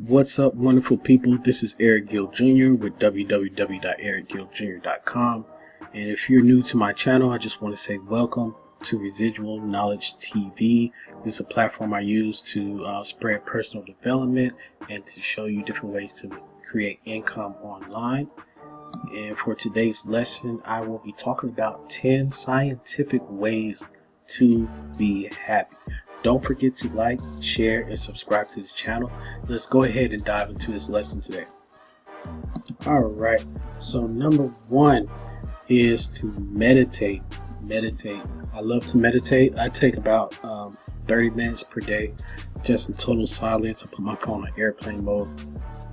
What's up, wonderful people? This is Eric Gill Jr. with www.ericgilljr.com. And if you're new to my channel, I just want to say welcome to Residual Knowledge TV. This is a platform I use to spread personal development and to show you different ways to create income online. And for today's lesson, I will be talking about 10 scientific ways to be happy. Don't forget to like, share, and subscribe to this channel. Let's go ahead and dive into this lesson today. Alright, so number one is to meditate. I love to meditate. I take about 30 minutes per day just in total silence. I put my phone on airplane mode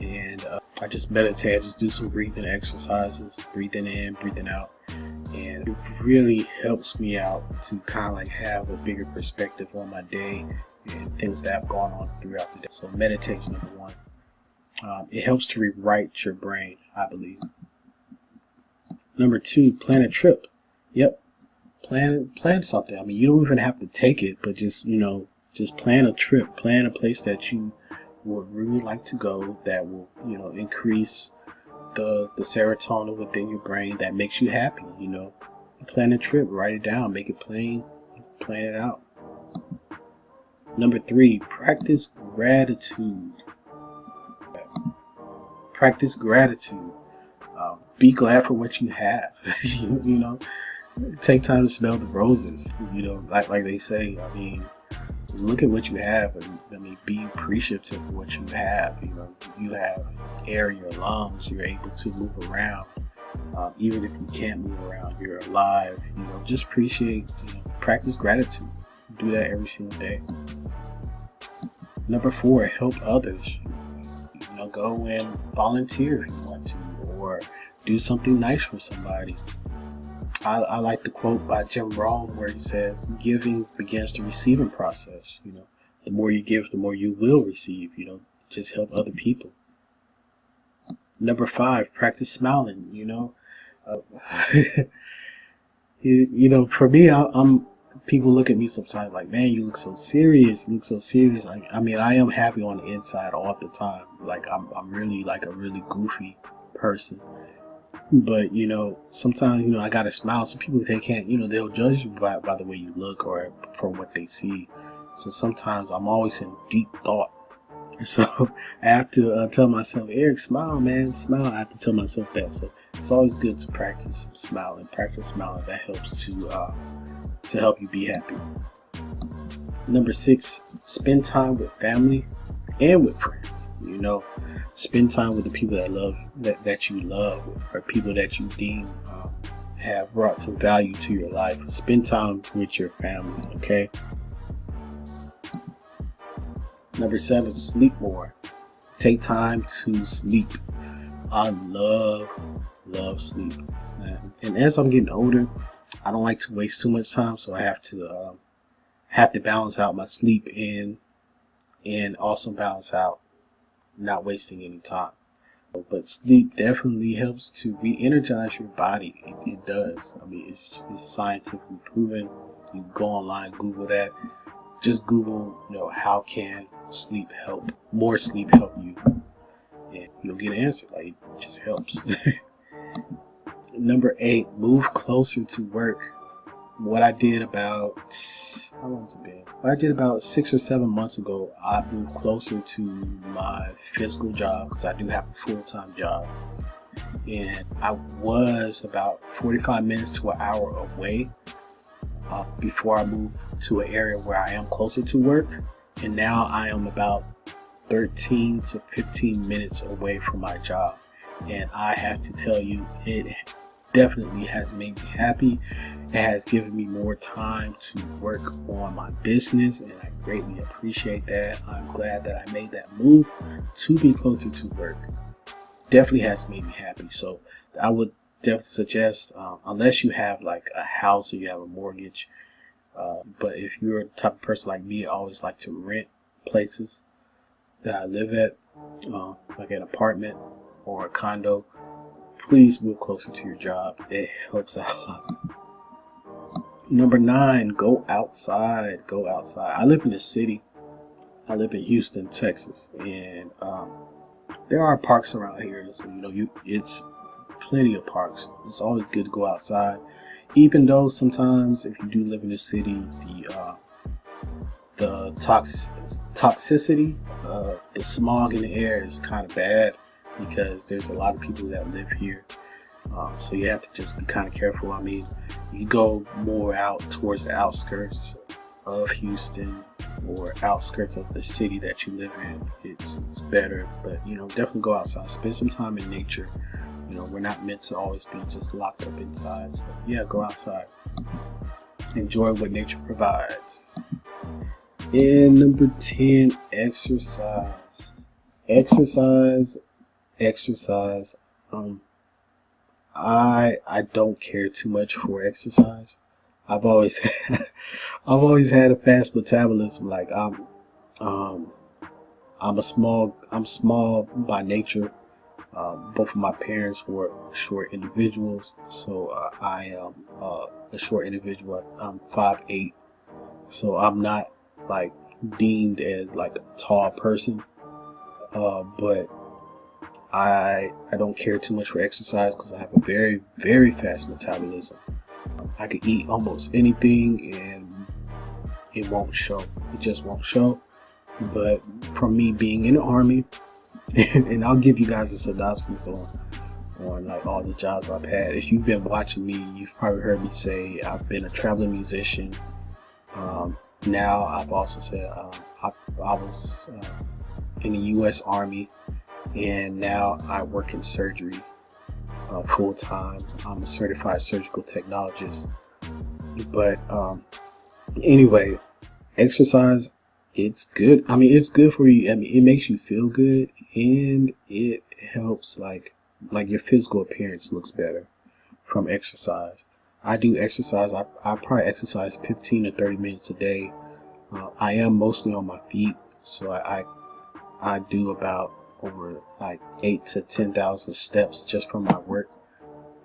and I just meditate. I just do some breathing exercises, breathing in, breathing out. And it really helps me out to kind of like have a bigger perspective on my day and things that have gone on throughout the day. So meditation, number one. It helps to rewrite your brain, I believe. Number two, plan a trip. Yep, plan something. I mean, you don't even have to take it, but just plan a trip. Plan a place that you would really like to go that will increase the serotonin within your brain that makes you happy. Plan a trip, write it down, make it plain, plan it out. Number three, practice gratitude. Practice gratitude. Be glad for what you have. Take time to smell the roses. Like they say. I mean, look at what you have, and be appreciative of what you have. You have air in your lungs. You're able to move around. Even if you can't move around, you're alive. Just appreciate. Practice gratitude. Do that every single day. Number four, help others. Go and volunteer if you want to, or do something nice for somebody. I like the quote by Jim Rohn where he says, "Giving begins the receiving process." The more you give, the more you will receive. Just help other people. Number five, practice smiling. For me, I'm people look at me sometimes like, man, you look so serious. You look so serious. I mean, I am happy on the inside all the time. Like I'm really like a really goofy person. But sometimes I gotta smile. Some people, they can't. They'll judge you by the way you look or from what they see. So sometimes I'm always in deep thought. So I have to tell myself, Eric, smile, man, smile. I have to tell myself that. So it's always good to practice smiling. Practice smiling. That helps to help you be happy. Number six, spend time with family and with friends. Spend time with the people that you love, or people that you deem have brought some value to your life. Spend time with your family, okay? Number seven, sleep more. Take time to sleep. I love sleep. And as I'm getting older, I don't like to waste too much time, so I have to balance out my sleep and also balance out not wasting any time. But sleep definitely helps to re-energize your body. It does. I mean, it's scientifically proven. You can go online, Google that. Just Google, how can more sleep help you? And you'll get an answer. Like, it just helps. Number eight, move closer to work. What I did about, how long has it been? What I did about 6 or 7 months ago, I moved closer to my physical job because I do have a full-time job. And I was about 45 minutes to an hour away before I moved to an area where I am closer to work. And now I am about 13 to 15 minutes away from my job. And I have to tell you, it definitely has made me happy. It has given me more time to work on my business, and I greatly appreciate that. I'm glad that I made that move to be closer to work. Definitely has made me happy. So I would definitely suggest, unless you have like a house or you have a mortgage, but if you're the type of person like me, I always like to rent places that I live at, like an apartment or a condo. Please move closer to your job. It helps out a lot. Number nine, go outside. Go outside. I live in the city, I live in Houston, Texas, and there are parks around here. So it's plenty of parks. It's always good to go outside, even though sometimes if you do live in the city, the toxicity, the smog in the air is kind of bad because there's a lot of people that live here. So you have to just be kind of careful. I mean, you go more out towards the outskirts of Houston or outskirts of the city that you live in, it's better. But definitely go outside, spend some time in nature. We're not meant to always be just locked up inside. So yeah, go outside, enjoy what nature provides. And number 10, exercise. Exercise, exercise. I don't care too much for exercise. I've always I've always had a fast metabolism. Like um I'm small by nature. Both of my parents were short individuals, so I am a short individual. I'm 5'8", so I'm not like deemed as like a tall person. But I don't care too much for exercise because I have a very, very fast metabolism. I could eat almost anything and it won't show. It just won't show. But from me being in the army, and I'll give you guys a synopsis on like all the jobs I've had. If you've been watching me, you've probably heard me say I've been a traveling musician. Now I've also said I was in the U.S. Army, and now I work in surgery full time. I'm a certified surgical technologist. But anyway, exercise, it's good. I mean, it's good for you. I mean, it makes you feel good, and it helps like your physical appearance looks better from exercise. I do exercise. I probably exercise 15 to 30 minutes a day. I am mostly on my feet, so I do about over like 8 to 10,000 steps just from my work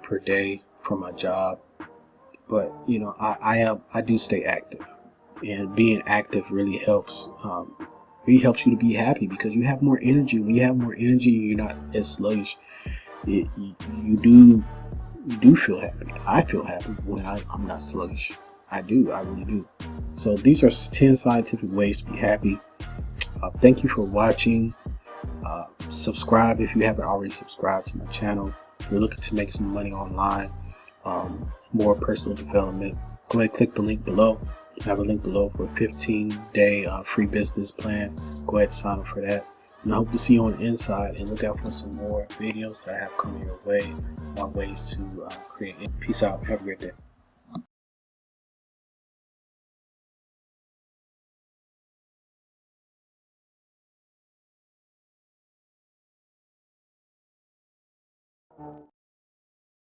per day from my job. But I do stay active, and being active really helps. Really helps you to be happy because you have more energy. When you have more energy, you're not as sluggish. You do feel happy. I feel happy when I'm not sluggish. I do. I really do. So these are 10 scientific ways to be happy. Thank you for watching. Subscribe if you haven't already subscribed to my channel. If you're looking to make some money online, more personal development, go ahead and click the link below. I have a link below for a 15-day free business plan. Go ahead and sign up for that. And I hope to see you on the inside, and look out for some more videos that I have coming your way on ways to create. Peace out. Have a great day.